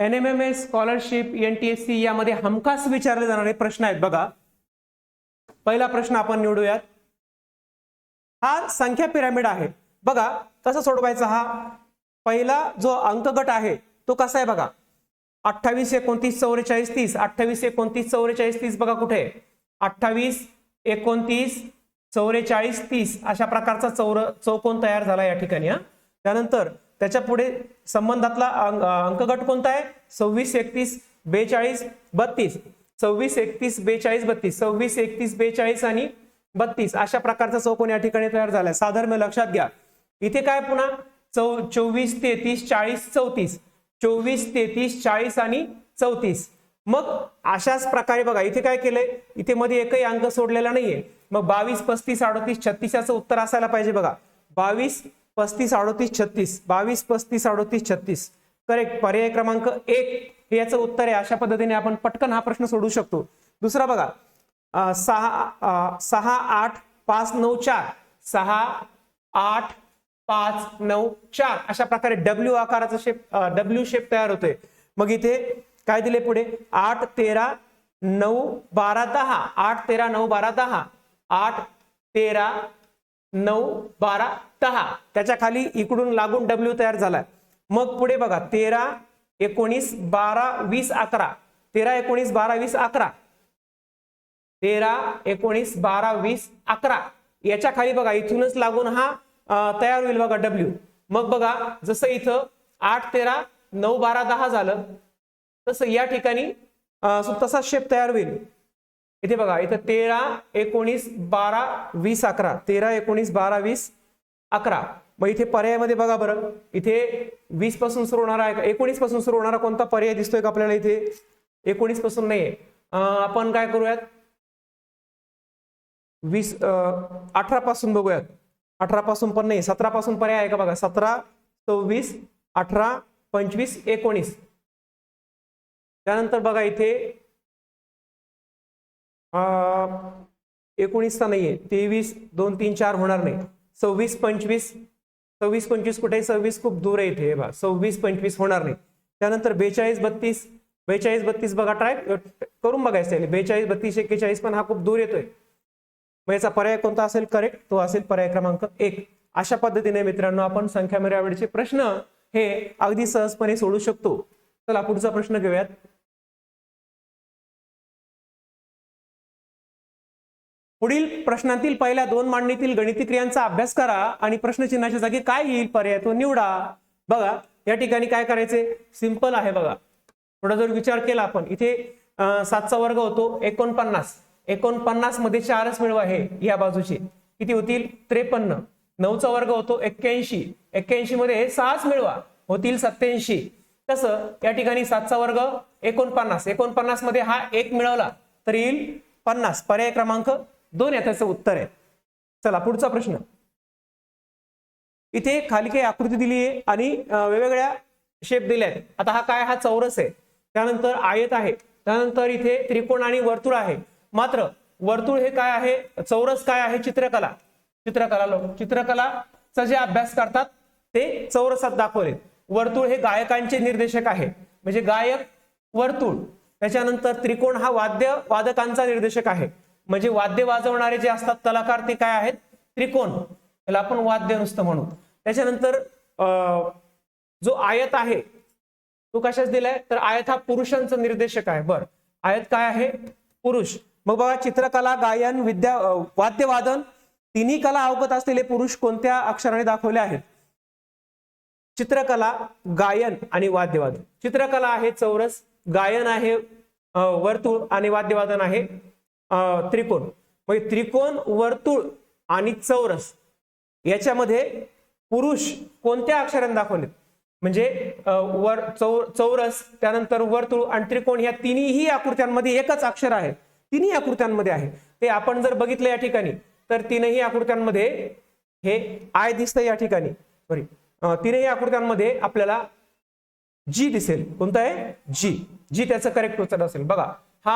NMMS scholarship NTSC यामध्ये हमखास विचारले जाणारे प्रश्न आहेत बघा. पहिला प्रश्न आपण निवडूयात. हा संख्या पिरामिड आहे बघा. कसा सोडवायचा हा? पहिला जो अंकगट आहे तो कसा आहे बघा. 28 29 44 30. 28 29 44 30 बघा कुठे आहे? 28 29 44 30 अशा प्रकारचा चौकोन तयार झाला या ठिकाणी. त्यानंतर त्याच्या पुढे संबंधातला अंकगट कोणता आहे? 26 31 42 32. 26 31 42 32. 26 31 42 आणि 32 अशा प्रकारचा चौकोन या ठिकाणी तयार झालाय. साधर्म्य लक्षात घ्या. इथे काय पुन्हा 24 33 40 34. 24 33 40 आणि 34. मग अशाच प्रकारे बघा इथे काय केलंय? इथे मध्ये एकही अंक सोडलेला नाहीये. मग 22 35 38 36 याचं उत्तर असायला पाहिजे बघा. 22 35 38 36. 22 35 38 36 करेक्ट. पर्याय क्रमांक 1 हे याचं उत्तर आहे. अशा पद्धतीने आपण पटकन हा प्रश्न सोडवू शकतो. दुसरा बघा 6 8 5 9 4. 6 8 5 9 4 अशा प्रकारे डब्ल्यू आकाराचा डब्ल्यू शेप तयार होतोय. मग इथे काय दिले पुढे? 8 13 9 12 10. 8 13 9 12 10. 8 13 9 12 10. त्याच्या खाली इकडून लागून डब्ल्यू तयार झालाय. मग पुढे बघा 13 19 12 20 11. 13 19 12 20 11. 13 19 12 20 11 याच्या खाली बघा इथूनच लागून हा तयार होईल बघा डब्ल्यू. मग बघा जसं इथं 8 13 9 12 10 झालं तसं या ठिकाणी तसा शेप तयार होईल. इथे बघा इथं 13 19 12 20 11. 13 19 12 20 11. मग इथे पर्यायामध्ये बघा बरं इथे 20 पासून सुरू होणारा आहे का? 19 पासून सुरू होणारा कोणता पर्याय दिसतोय का आपल्याला? इथे 19 पासून नाहीये. आपण काय करूयात 18 पासून बघूयात. 18 पासून पण नाही. 17 पासून पर्याय आहे का बघा. 17 24 18 25 19. त्यानंतर बघा इथे 19 नाहीये. 23 2 3 4 होणार नाही. 26 25 26 25 कुठे? 26 खूप दूर आहे इथे. 26 25 होणार नाही. त्यानंतर 42 32. 42 32 बघा ट्राय करून बघायचं. 42 32 41 पण हा खूप दूर येतोय. मग याचा पर्याय कोणता असेल करेक्ट? तो असेल पर्याय क्रमांक 1. अशा पद्धतीने मित्रांनो आपण संख्या मिरावडीचे प्रश्न हे अगदी सहजपणे सोडू शकतो. चला पुढचा प्रश्न घेऊयात. पुढील प्रश्नातील पहिल्या 2 मांडणीतील गणिती क्रियांचा अभ्यास करा आणि प्रश्नचिन्हाच्या जागी काय येईल पर्याय तो निवडा. बघा या ठिकाणी काय करायचे? सिंपल आहे बघा. थोडा जर विचार केला आपण इथे 7चा वर्ग होतो 49. 49 मध्ये 4च मिळवा आहे या बाजूचे किती होतील? 53. 9चा वर्ग होतो 81. 81 मध्ये 6च मिळवा होतील 87. तसं या ठिकाणी 7चा वर्ग 49. 49 मध्ये हा 1 मिळवला तर येईल 50. पर्याय क्रमांक 2 याचं उत्तर आहे. चला पुढचा प्रश्न. इथे खाली काही आकृती दिली आहे आणि वेगवेगळ्या शेप दिल्या आहेत. आता हा काय? हा चौरस आहे. त्यानंतर आयत आहे. त्यानंतर इथे त्रिकोण आणि वर्तुळ आहे. मात्र वर्तुळ हे काय आहे? चौरस काय आहे? चित्रकला. चित्रकलाचा जे अभ्यास करतात ते चौरसात दाखवले. वर्तुळ हे गायकांचे निर्देशक आहे म्हणजे गायक वर्तुळ. त्याच्यानंतर त्रिकोण हा वादकांचा निर्देशक आहे म्हणजे वाद्य वाजवणारे जे असतात कलाकार ते काय आहेत? त्रिकोण. त्याला आपण वाद्य नुसतं म्हणू. त्याच्यानंतर जो आयत आहे तो कशाच दिलाय? तर आयत हा पुरुषांचा निर्देशक आहे. बर आयत काय आहे? पुरुष. मग बघा चित्रकला गायन वाद्यवादन तिन्ही कला अवगत असलेले पुरुष कोणत्या अक्षराने दाखवले आहेत? चित्रकला गायन आणि वाद्यवादन. चित्रकला आहे चौरस, गायन आहे वर्तुळ आणि वाद्यवादन आहे त्रिकोण. मग त्रिकोण वर्तुळ आणि चौरस याच्यामध्ये पुरुष कोणत्या अक्षराने दाखवलेत? म्हणजे चौरस त्यानंतर वर्तुळ आणि त्रिकोण या तिन्ही आकृत्यांमध्ये एकच अक्षर आहे. तिन्ही आकृत्यांमध्ये आहे ते आपण जर बघितलं या ठिकाणी तर तीनही आकृत्यांमध्ये हे आय दिसतंय या ठिकाणी. सॉरी तीनही आकृत्यांमध्ये आपल्याला जी दिसेल. कोणतं आहे? जी. जी त्याचं करेक्ट उत्तर असेल. बघा